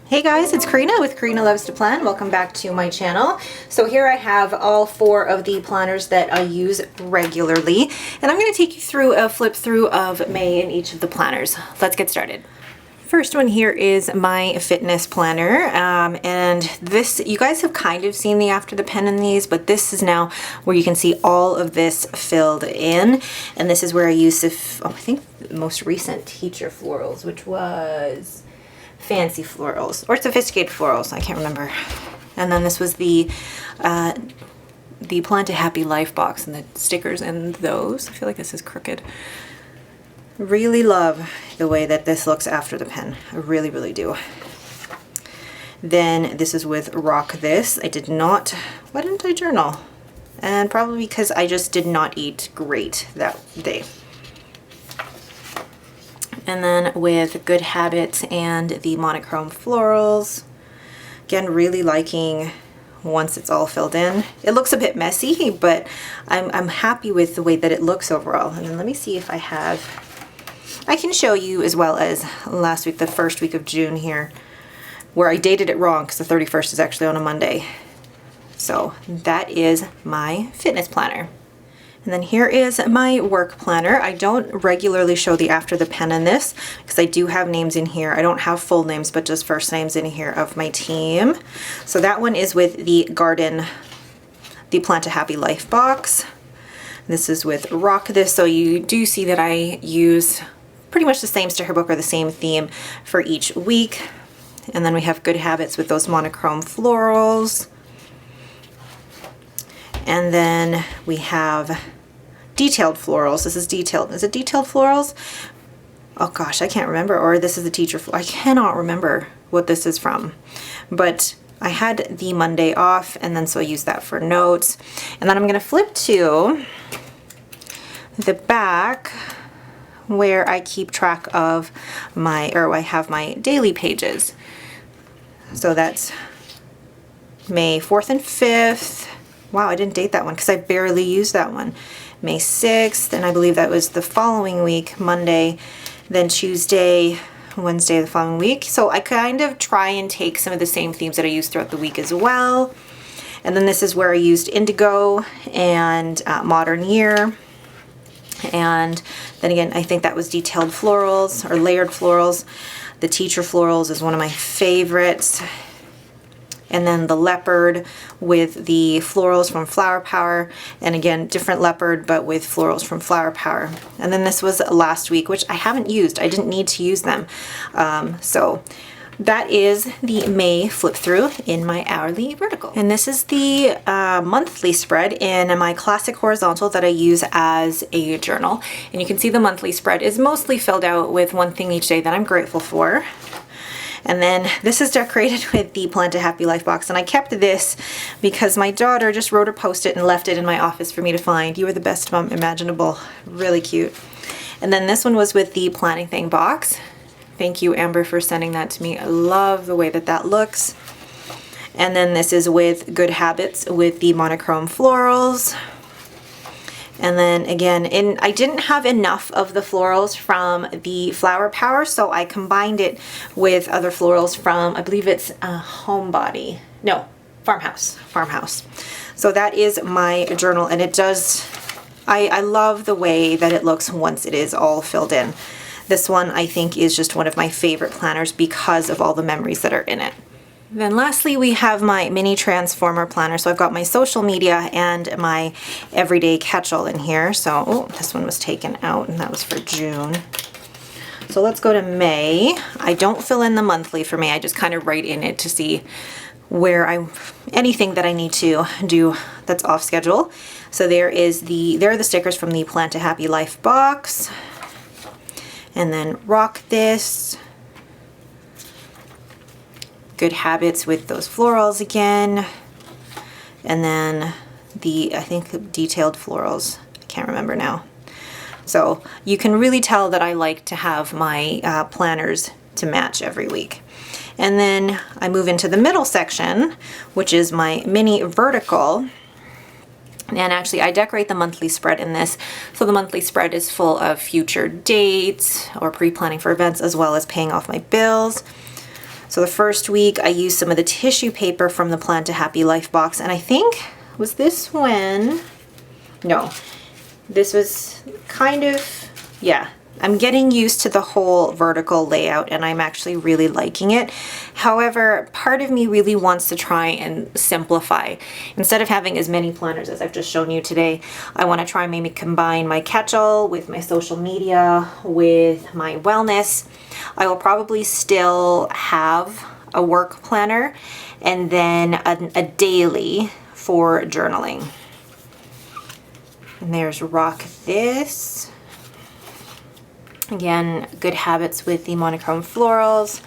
Hey guys, it's Karina with Karina Loves to Plan. Welcome back to my channel. So here I have all 4 of the planners that I use regularly, and I'm going to take you through a flip through of May in each of the planners. Let's get started. First one here is my fitness planner, and this, you guys have kind of seen the after the pen in these, but this is now where you can see all of this filled in, and this is where I use I think the most recent teacher florals, which was fancy florals or sophisticated florals, I can't remember. And then this was the Plan to Happy Life box and the stickers and those. I feel like this is crooked. Really love the way that this looks after the pen. I really, really do. Then this is with Rock This. Why didn't I journal? And probably because I just did not eat great that day. And then with Good Habits and the monochrome florals. Again, really liking once it's all filled in. It looks a bit messy, but I'm happy with the way that it looks overall. And then let me see if I can show you, as well as last week, the first week of June here, where I dated it wrong because the 31st is actually on a Monday. So that is my fitness planner. And then here is my work planner. I don't regularly show the after the pen in this because I do have names in here. I don't have full names, but just first names in here of my team. So that one is with the Plan to Happy Life box. This is with Rock This. So you do see that I use pretty much the same sticker book or the same theme for each week. And then we have Good Habits with those monochrome florals. And then we have detailed florals. This is detailed. Is it detailed florals? Oh gosh, I can't remember. Or this is the teacher. I cannot remember what this is from. But I had the Monday off, and then so I used that for notes. And then I'm going to flip to the back where I keep track of I have my daily pages. So that's May 4th and 5th. Wow, I didn't date that one because I barely used that one. May 6th, and I believe that was the following week, Monday, then Tuesday, Wednesday the following week. So I kind of try and take some of the same themes that I use throughout the week as well. And then this is where I used Indigo and Modern Year. And then again, I think that was detailed florals or layered florals. The teacher florals is one of my favorites. And then the leopard with the florals from Flower Power, and again, different leopard, but with florals from Flower Power. And then this was last week, which I haven't used. I didn't need to use them. So that is the May flip through in my hourly vertical. And this is the monthly spread in my classic horizontal that I use as a journal. And you can see the monthly spread is mostly filled out with one thing each day that I'm grateful for. And then this is decorated with the Plan to Happy Life box. And I kept this because my daughter just wrote a post-it and left it in my office for me to find. You are the best mom imaginable. Really cute. And then this one was with the Planning Thing box. Thank you, Amber, for sending that to me. I love the way that that looks. And then this is with Good Habits with the monochrome florals. And then again, I didn't have enough of the florals from the Flower Power, so I combined it with other florals from, I believe it's Homebody. No, Farmhouse. So that is my journal, and it does, I love the way that it looks once it is all filled in. This one I think is just one of my favorite planners because of all the memories that are in it. Then lastly, we have my mini transformer planner. So I've got my social media and my everyday catch-all in here. So, oh, this one was taken out and that was for June. So let's go to May. I don't fill in the monthly for May. I just kind of write in it to see where anything that I need to do that's off schedule. So there are the stickers from the Plan to Happy Life box. And then Rock This. Good Habits with those florals again. And then I think detailed florals. I can't remember now. So you can really tell that I like to have my planners to match every week. And then I move into the middle section, which is my mini vertical. And actually, I decorate the monthly spread in this. So the monthly spread is full of future dates or pre-planning for events, as well as paying off my bills. So the first week I used some of the tissue paper from the Plan to Happy Life box. And I think, was this when? No, this was kind of, yeah. I'm getting used to the whole vertical layout and I'm actually really liking it. However, part of me really wants to try and simplify. Instead of having as many planners as I've just shown you today, I want to try and maybe combine my catch-all with my social media, with my wellness. I will probably still have a work planner and then a daily for journaling. And there's Rock This. Again, Good Habits with the monochrome florals.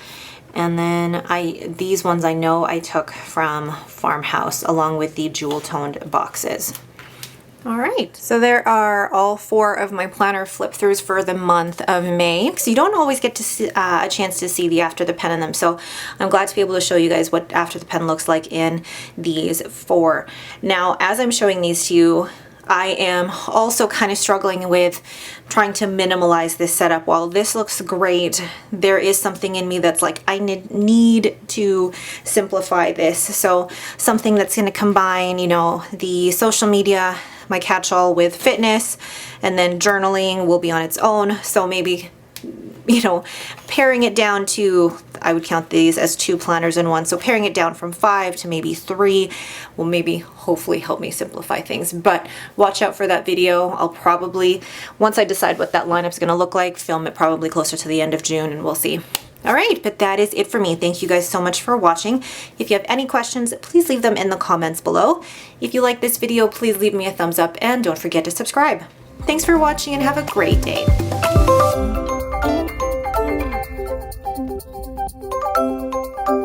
And then these ones I know I took from Farmhouse along with the jewel toned boxes. All right, so there are all 4 of my planner flip throughs for the month of May. So you don't always get to see, a chance to see the After the Pen in them. So I'm glad to be able to show you guys what After the Pen looks like in these 4. Now, as I'm showing these to you, I am also kind of struggling with trying to minimalize this setup. While this looks great, there is something in me that's like, I need to simplify this. So something that's going to combine, you know, the social media, my catch-all with fitness, and then journaling will be on its own. So maybe, you know, paring it down to, I would count these as 2 planners in one. So paring it down from 5 to maybe 3 will maybe hopefully help me simplify things. But watch out for that video. I'll probably, once I decide what that lineup's going to look like, film it probably closer to the end of June and we'll see. All right, but that is it for me. Thank you guys so much for watching. If you have any questions, please leave them in the comments below. If you like this video, please leave me a thumbs up and don't forget to subscribe. Thanks for watching and have a great day. Thank you.